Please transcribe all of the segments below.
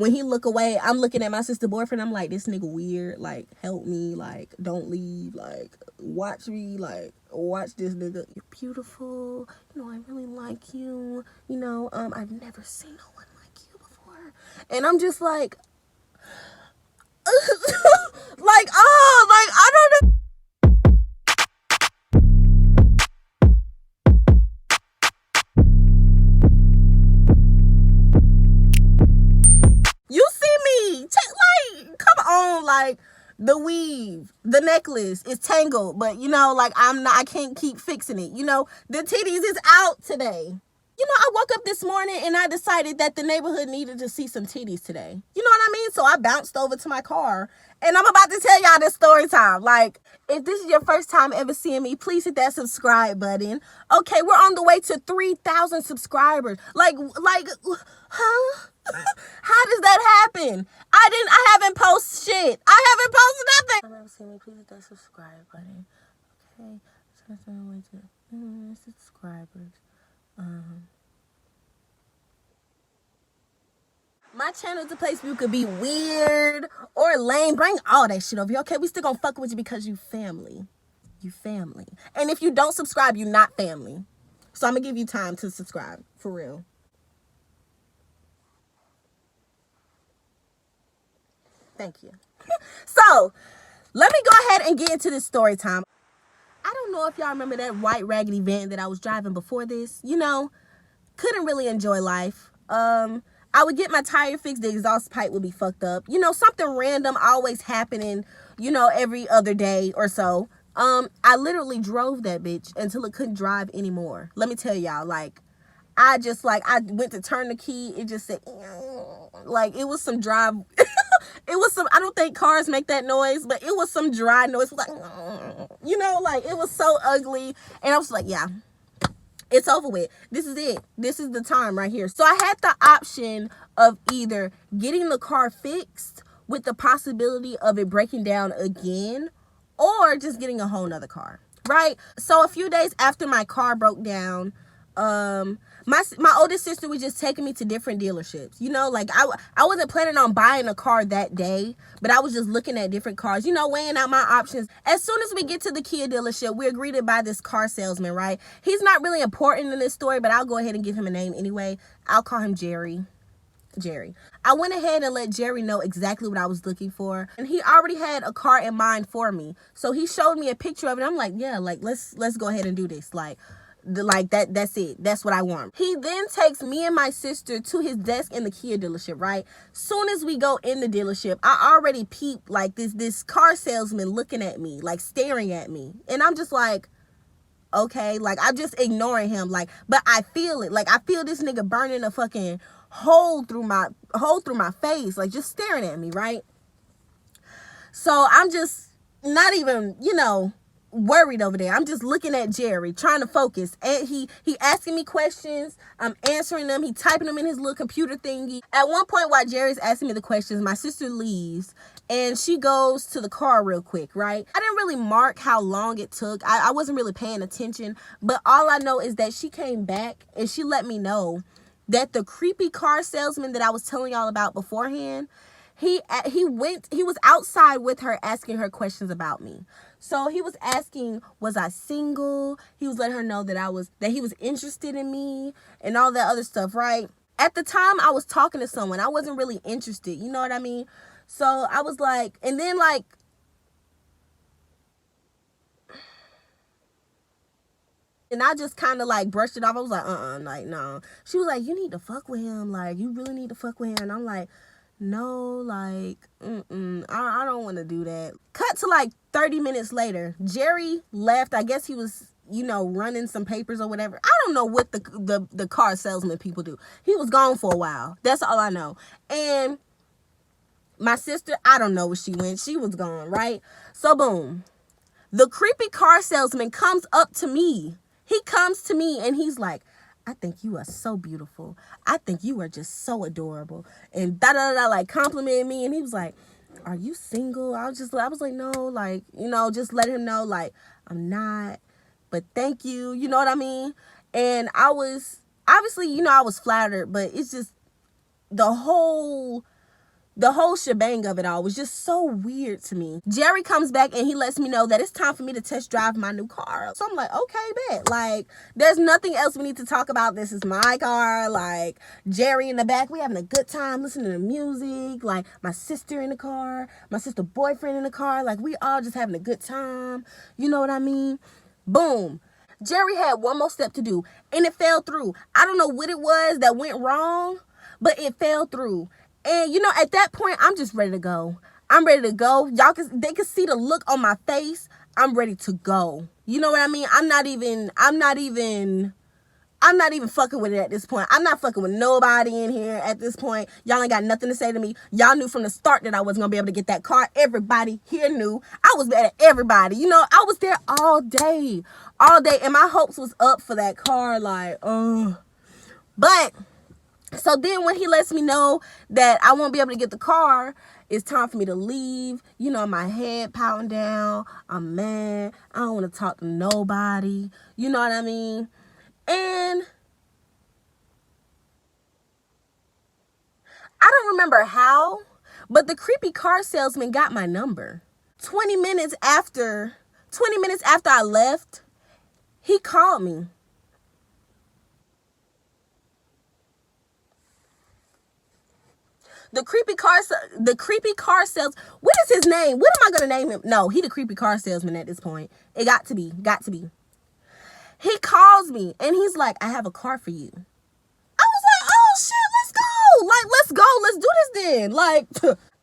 When he look away, I'm looking at my sister boyfriend. I'm like, this nigga weird. Like, help me. Like, don't leave. Like, watch me. Like, watch this nigga. You're beautiful. You know, I really like you. You know, I've never seen no one like you before. And I'm just like, like, oh, like, I don't know. You see me. Like, come on. Like, the weave, the necklace is tangled. But, you know, like, I can't keep fixing it. You know, the titties is out today. You know, I woke up this morning and I decided that the neighborhood needed to see some titties today. You know what I mean? So I bounced over to my car and I'm about to tell y'all this story time. Like, if this is your first time ever seeing me, please hit that subscribe button. Okay, we're on the way to 3,000 subscribers. Like, huh? How does that happen? I haven't posted shit. I haven't posted nothing. If you ever seen me, please hit that subscribe button. Okay, so that's on the way to subscribers. My channel is a place where you could be weird or lame. Bring all that shit over here, okay? We still gonna fuck with you because you family. You family. And if you don't subscribe, you're not family. So I'm gonna give you time to subscribe, for real. Thank you. So, let me go ahead and get into this story time. I don't know if y'all remember that white raggedy van that I was driving before this. You know, couldn't really enjoy life. I would get my tire fixed, the exhaust pipe would be fucked up. You know, something random always happening, you know, every other day or so. I literally drove that bitch until it couldn't drive anymore. Let me tell y'all, like, I went to turn the key, it just said, like, it was some dry, it was some, I don't think cars make that noise, but it was some dry noise. It was like, you know, like, it was so ugly. And I was like, yeah, it's over with. This is it. This is the time right here. So I had the option of either getting the car fixed with the possibility of it breaking down again, or just getting a whole nother car, right? So a few days after my car broke down, my oldest sister was just taking me to different dealerships. You know, like, I wasn't planning on buying a car that day, but I was just looking at different cars, you know, weighing out my options. As soon as we get to the Kia dealership, we agreed to buy this car salesman, right? He's not really important in this story, but I'll go ahead and give him a name anyway. I'll call him Jerry. I went ahead and let Jerry know exactly what I was looking for, and he already had a car in mind for me. So he showed me a picture of it. I'm like, yeah, like, let's go ahead and do this. That's it. That's what I want. He then takes me and my sister to his desk in the Kia dealership, right? Soon as we go in the dealership, I already peep, like, this car salesman looking at me, like, staring at me. And I'm just like, okay, like, I'm just ignoring him, like, but I feel it. Like, I feel this nigga burning a fucking hole through my face, like, just staring at me, right? So I'm just not even, you know, worried over there. I'm just looking at Jerry, trying to focus. And he asking me questions. I'm answering them. He typing them in his little computer thingy. At one point, while Jerry's asking me the questions, my sister leaves and she goes to the car real quick, right? I didn't really mark how long it took. I wasn't really paying attention, but all I know is that she came back and she let me know that the creepy car salesman that I was telling y'all about beforehand, he was outside with her asking her questions about me. So he was asking, was I single? He was letting her know that he was interested in me and all that other stuff, right? At the time I was talking to someone. I wasn't really interested, you know what I mean? So I was like, and then, like, and I just kind of, like, brushed it off. I was like, like, no. She was like, you need to fuck with him. Like, you really need to fuck with him. And I'm like, no, like, I don't want to do that. Cut to, like, 30 minutes later. Jerry left. I guess he was, you know, running some papers or whatever. I don't know what the car salesman people do. He was gone for a while. That's all I know. And my sister, I don't know where she went. She was gone, right? So, boom. The creepy car salesman comes up to me. He comes to me and he's like, I think you are so beautiful. I think you are just so adorable. And da-da-da-da, like, complimenting me. And he was like, are you single? I was like, no, like, you know, just let him know, like, I'm not, but thank you. You know what I mean? And I was, obviously, you know, I was flattered, but it's just the whole the whole shebang of it all was just so weird to me. Jerry comes back and he lets me know that it's time for me to test drive my new car. So I'm like, okay, bet. Like, there's nothing else we need to talk about. This is my car. Like, Jerry in the back, we having a good time listening to music. Like, my sister in the car, my sister boyfriend in the car. Like, we all just having a good time. You know what I mean? Boom. Jerry had one more step to do, and it fell through. I don't know what it was that went wrong, but it fell through. And, you know, at that point, I'm just ready to go. I'm ready to go. They can see the look on my face. I'm ready to go. You know what I mean? I'm not even fucking with it at this point. I'm not fucking with nobody in here at this point. Y'all ain't got nothing to say to me. Y'all knew from the start that I wasn't gonna be able to get that car. Everybody here knew. I was mad at everybody. You know, I was there all day. And my hopes was up for that car. Like, But, so then when he lets me know that I won't be able to get the car, it's time for me to leave. You know, my head pounding down. I'm mad. I don't want to talk to nobody. You know what I mean? And I don't remember how, but the creepy car salesman got my number. 20 minutes after I left, he called me. The creepy car sales. What is his name? What am I gonna name him? No, he the creepy car salesman at this point. It got to be. He calls me and he's like, I have a car for you. I was like, oh shit, let's go. Like, let's go. Let's do this then. Like,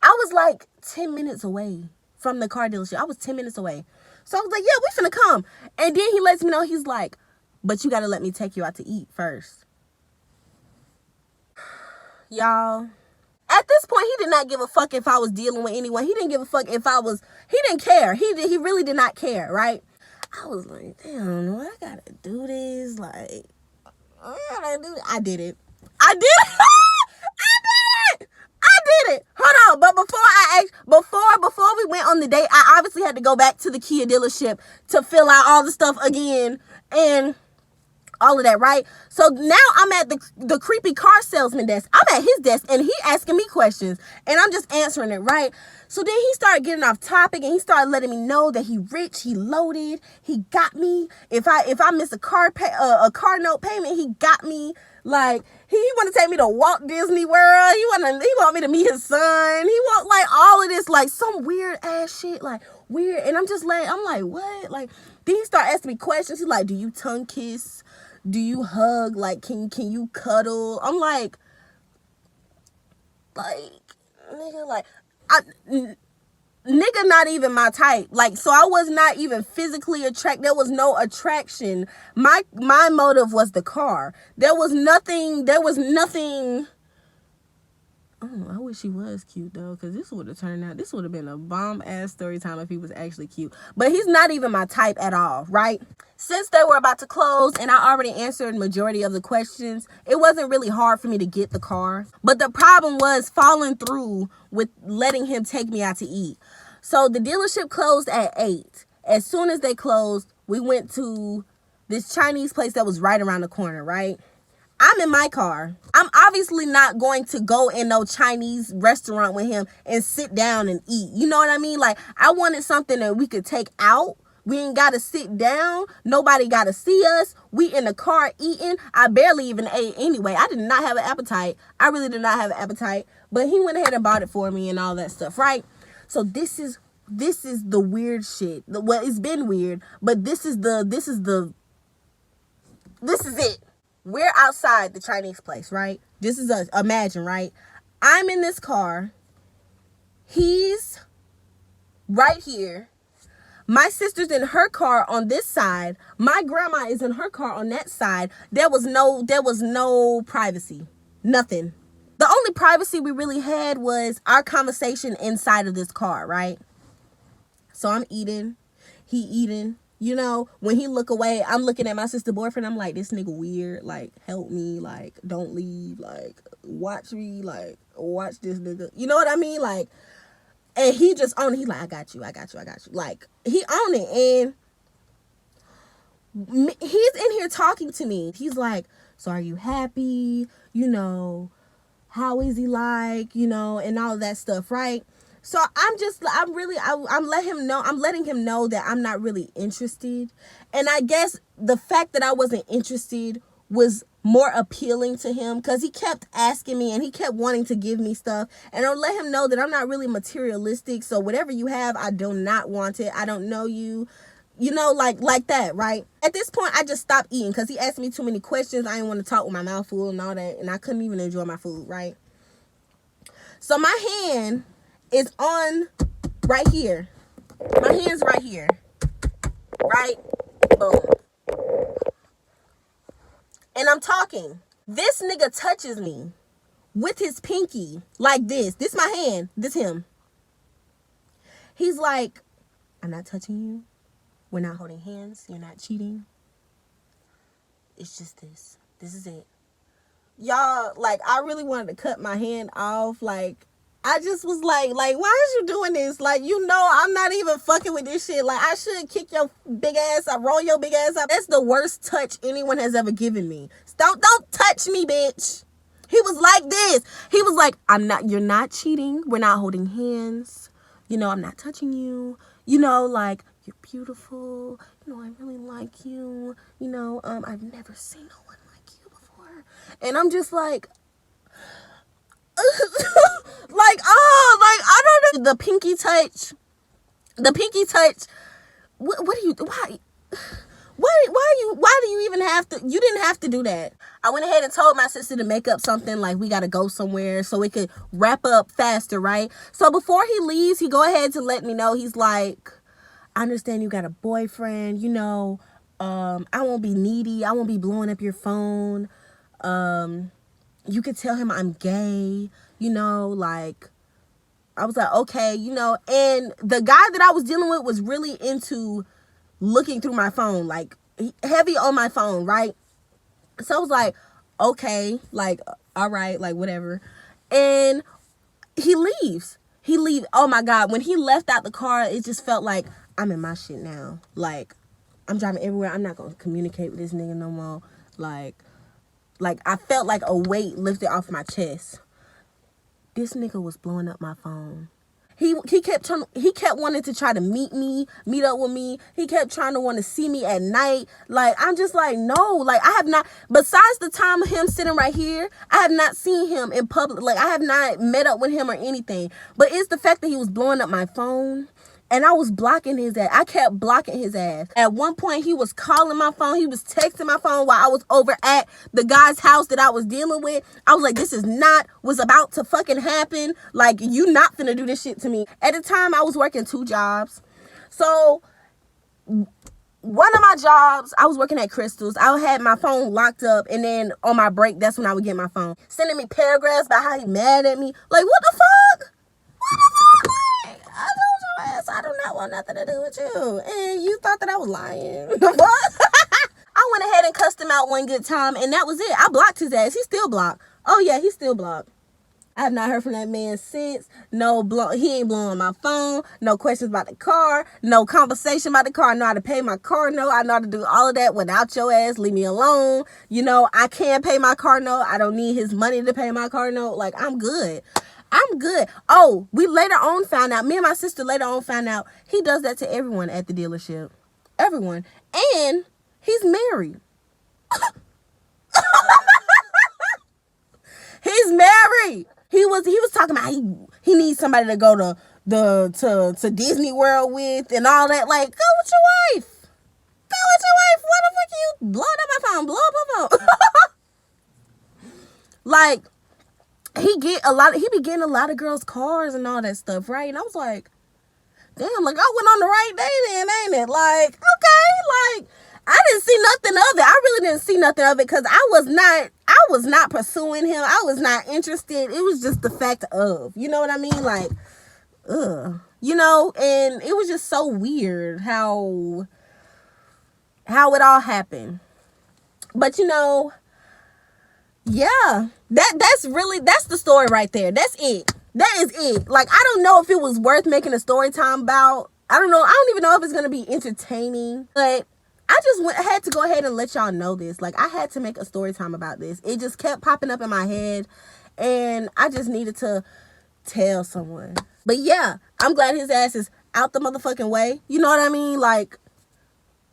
I was like 10 minutes away from the car dealership. I was 10 minutes away. So I was like, yeah, we finna come. And then he lets me know, he's like, but you gotta let me take you out to eat first. Y'all, at this point, he did not give a fuck if I was dealing with anyone. He didn't give a fuck if he didn't care. He really did not care, right? I was like, damn, I gotta do this. Like, I did it. I did it. Hold on. But before we went on the date, I obviously had to go back to the Kia dealership to fill out all the stuff again and all of that, right? So now I'm at the creepy car salesman desk. I'm at his desk and he asking me questions and I'm just answering it, right? So then he started getting off topic and he started letting me know that he rich, he loaded, he got me. If I miss a car note payment, he got me. Like, he want to take me to Walt Disney World. He want me to meet his son. He want like all of this, like some weird ass shit, like weird. And I'm like, what? Like, then he started asking me questions. He's like, do you tongue kiss? Do you hug? Like, can you cuddle? I'm like, nigga, like, nigga not even my type. Like, so I was not even physically attracted. There was no attraction. My motive was the car. There was nothing. Oh, I wish he was cute though, because this would have been a bomb ass story time if he was actually cute. But he's not even my type at all, right? Since they were about to close and I already answered majority of the questions, it wasn't really hard for me to get the car. But the problem was following through with letting him take me out to eat. So the dealership closed at 8. As soon as they closed, we went to this Chinese place that was right around the corner, right? I'm in my car. I'm obviously not going to go in no Chinese restaurant with him and sit down and eat. You know what I mean? Like, I wanted something that we could take out. We ain't got to sit down. Nobody got to see us. We in the car eating. I barely even ate anyway. I did not have an appetite. I really did not have an appetite. But he went ahead and bought it for me and all that stuff, right? So this is the weird shit. Well, it's been weird, but this is it. We're outside the Chinese place, right? This is us. Imagine, right? I'm in this car. He's right here. My sister's in her car on this side. My grandma is in her car on that side. There was no privacy. Nothing. The only privacy we really had was our conversation inside of this car, right? So I'm eating. He eating. You know, when he look away, I'm looking at my sister boyfriend. I'm like, this nigga weird. Like, help me. Like, don't leave. Like, watch me. Like, watch this nigga. You know what I mean? Like, and he just on it. He like, I got you. Like, he on it. And he's in here talking to me. He's like, so are you happy? You know, how is he like, you know, and all of that stuff, right? So I'm letting him know that I'm not really interested. And I guess the fact that I wasn't interested was more appealing to him because he kept asking me and he kept wanting to give me stuff. And I'll let him know that I'm not really materialistic. So whatever you have, I do not want it. I don't know you. You know, like that, right? At this point, I just stopped eating because he asked me too many questions. I didn't want to talk with my mouth full and all that. And I couldn't even enjoy my food, right? So my hand is on right here. My hand's right here. Right? Boom. And I'm talking. This nigga touches me with his pinky like this. This my hand. This him. He's like, I'm not touching you. We're not holding hands. You're not cheating. It's just this. This is it. Y'all, like, I really wanted to cut my hand off. Like, I just was like, why is you doing this? Like, you know, I'm not even fucking with this shit. Like, I should kick your big ass up, roll your big ass up. That's the worst touch anyone has ever given me. Don't touch me, bitch. He was like this. He was like, you're not cheating. We're not holding hands. You know, I'm not touching you. You know, like, you're beautiful. You know, I really like you. You know, I've never seen no one like you before. And I'm just like, I don't know. The pinky touch. What do you, why do you even have to, you didn't have to do that. I went ahead and told my sister to make up something like we got to go somewhere so it could wrap up faster, right? So before he leaves, he go ahead to let me know. He's like, I understand you got a boyfriend, you know, I won't be needy. I won't be blowing up your phone. You could tell him I'm gay, you know, like, I was like, okay, you know, and the guy that I was dealing with was really into looking through my phone, like, heavy on my phone, right? So I was like, okay, like, all right, like, whatever. And he leaves. Oh my God, when he left out the car, it just felt like I'm in my shit now. Like, I'm driving everywhere. I'm not going to communicate with this nigga no more. Like, I felt like a weight lifted off my chest. This nigga was blowing up my phone. He kept wanting to try to meet up with me. He kept trying to want to see me at night. Like, I'm just like, no, like, I have not, besides the time of him sitting right here, I have not seen him in public. Like, I have not met up with him or anything. But it's the fact that he was blowing up my phone. And I was blocking his ass. I kept blocking his ass. At one point, he was calling my phone. He was texting my phone while I was over at the guy's house that I was dealing with. I was like, this is not what's about to fucking happen. Like, you not finna do this shit to me. At the time, I was working 2 jobs. So, one of my jobs, I was working at Crystal's. I had my phone locked up. And then on my break, that's when I would get my phone. Sending me paragraphs about how he mad at me. Like, what the fuck? What the fuck? Like, I do not want nothing to do with you. And you thought that I was lying. What? I went ahead and cussed him out one good time, and that was it. I blocked his ass. He's still blocked. Oh, yeah, he's still blocked. I have not heard from that man since. He ain't blowing my phone. No questions about the car. No conversation about the car. I know how to pay my car note. I know how to do all of that without your ass. Leave me alone. You know, I can pay my car note. I don't need his money to pay my car note. Like, I'm good. Oh, we later on found out, me and my sister later on found out, he does that to everyone at the dealership. Everyone. And he's married. He's married. He was talking about he needs somebody to go to Disney World with and all that. Like, go with your wife. Go with your wife. Why the fuck you blowing up my phone? Blow up my phone. Like, he be getting a lot of girls' cars and all that stuff, right? And I was like, damn, like, I went on the right day then, ain't it? Like, okay, like, I didn't see nothing of it. I really didn't see nothing of it because I was not pursuing him. I was not interested. It was just the fact of, you know what I mean? Like, you know, and it was just so weird how it all happened. But, you know, yeah, that's the story right there. That's it. That is it. Like, I don't know if it was worth making a story time about. I don't know. I don't even know if it's going to be entertaining, but I had to go ahead and let y'all know this. Like, I had to make a story time about this. It just kept popping up in my head. and I just needed to tell someone. But yeah, I'm glad his ass is out the motherfucking way. You know what I mean? Like,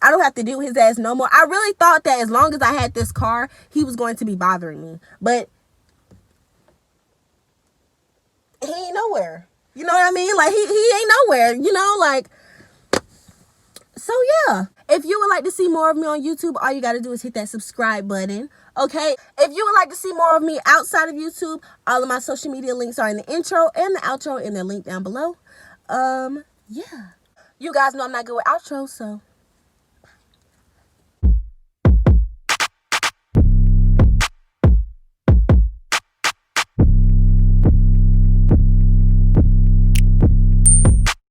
I don't have to deal with his ass no more. I really thought that as long as I had this car, he was going to be bothering me. But he ain't nowhere. You know what I mean? Like, he ain't nowhere. You know, like, so yeah. If you would like to see more of me on YouTube, all you got to do is hit that subscribe button. Okay? If you would like to see more of me outside of YouTube, all of my social media links are in the intro and the outro, and they're linked down below. Yeah. You guys know I'm not good with outros, so